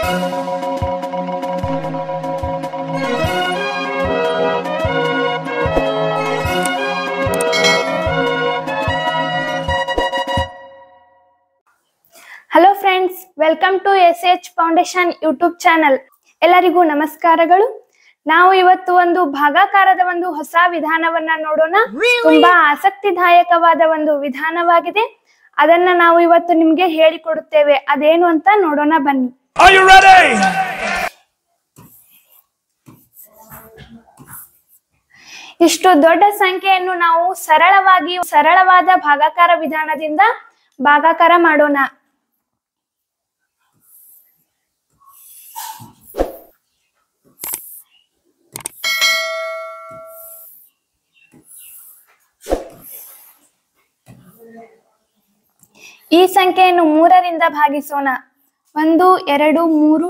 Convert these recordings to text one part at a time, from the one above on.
Hello friends, welcome to SH foundation YouTube channel. ಎಲ್ಲರಿಗೂ ನಮಸ್ಕಾರಗಳು. ನಾವು ಇವತ್ತು ಒಂದು ಭಾಗಾಕಾರದ ಒಂದು ಹೊಸ ವಿಧಾನವನ್ನ ನೋಡೋಣ. ತುಂಬಾ ಆಸಕ್ತಿದಾಯಕವಾದ ಒಂದು ವಿಧಾನವಾಗಿದೆ. ಅದನ್ನ ನಾವು ಇವತ್ತು ನಿಮ್ಗೆ ಹೇಳಿಕೊಡುತ್ತೇವೆ. ಅದೇನು ಅಂತ ನೋಡೋಣ ಬನ್ನಿ. Are you ready? ಇಷ್ಟು ದೊಡ್ಡ ಸಂಖ್ಯೆಯನ್ನು ನಾವು ಸರಳವಾದ ಭಾಗಾಕಾರ ವಿಧಾನದಿಂದ ಭಾಗಾಕಾರ ಮಾಡೋಣ. ಈ ಸಂಖ್ಯೆಯನ್ನು 3ರಿಂದ ಭಾಗಿಸೋಣ. 1 2 3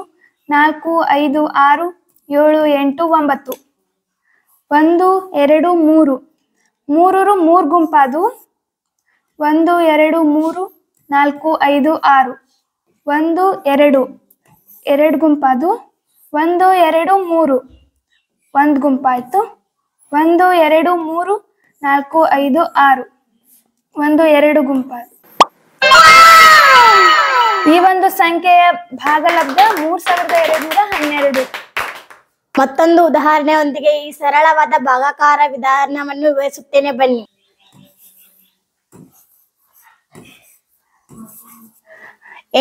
4 5 6 7 8 9. 1 2 3 3 3 ಗುಂಪಾದು. 1 2 3 4 5 6. 1 2 2 ಗುಂಪಾದು. 1 2 3 1 ಗುಂಪಾಯ್ತು. 1 2 3 4 5 6. 1 2 ಗುಂಪಾದು. ಈ ಒಂದು ಸಂಖ್ಯೆಯ ಭಾಗಲಬ್ಧ 3212. ಮತ್ತೊಂದು ಉದಾಹರಣೆಯೊಂದಿಗೆ ಈ ಸರಳವಾದ ಭಾಗಾಕಾರ ವಿಧಾನವನ್ನು ವಿವರಿಸುತ್ತೇನೆ ಬನ್ನಿ.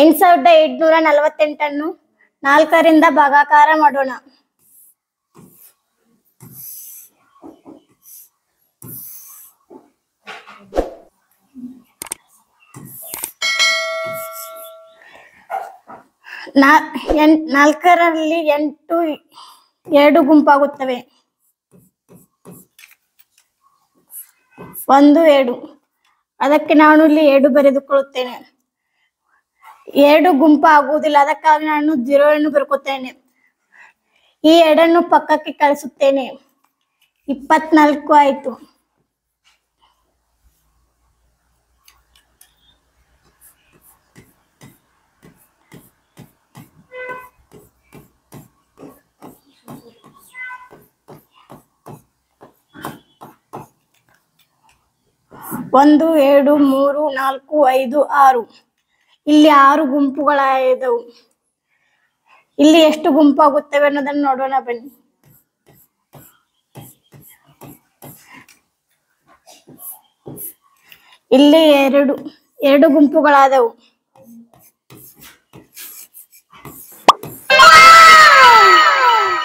8848 4ರಿಂದ ಭಾಗಾಕಾರ ಮಾಡೋಣ. ನಾಲ್ಕರಲ್ಲಿ 8 2 ಗುಂಪಾಗುತ್ತವೆ. 1 2. ಅದಕ್ಕೆ ನಾನು ಇಲ್ಲಿ 2 ಬರೆದುಕೊಳ್ಳುತ್ತೇನೆ. 2 ಗುಂಪು ಆಗುವುದಿಲ್ಲ, ಅದಕ್ಕಾಗಿ ನಾನು 0 ಅನ್ನು ಬರ್ಕೋತೇನೆ. ಈ 2 ಪಕ್ಕಕ್ಕೆ ಕಳಿಸುತ್ತೇನೆ. 24 ಆಯ್ತು. ಒಂದು 2 3 4 5 6. ಇಲ್ಲಿ 6 ಗುಂಪುಗಳಾದವು. ಇಲ್ಲಿ ಎಷ್ಟು ಗುಂಪಾಗುತ್ತವೆ ಅನ್ನೋದನ್ನು ನೋಡೋಣ ಬನ್ನಿ. ಇಲ್ಲಿ 2 ಗುಂಪುಗಳಾದವು.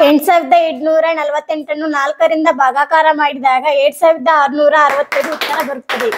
8848 4ರಿಂದ ಭಾಗಾಕಾರ ಮಾಡಿದಾಗ 8665 ಉತ್ತರ ಬರುತ್ತದೆ.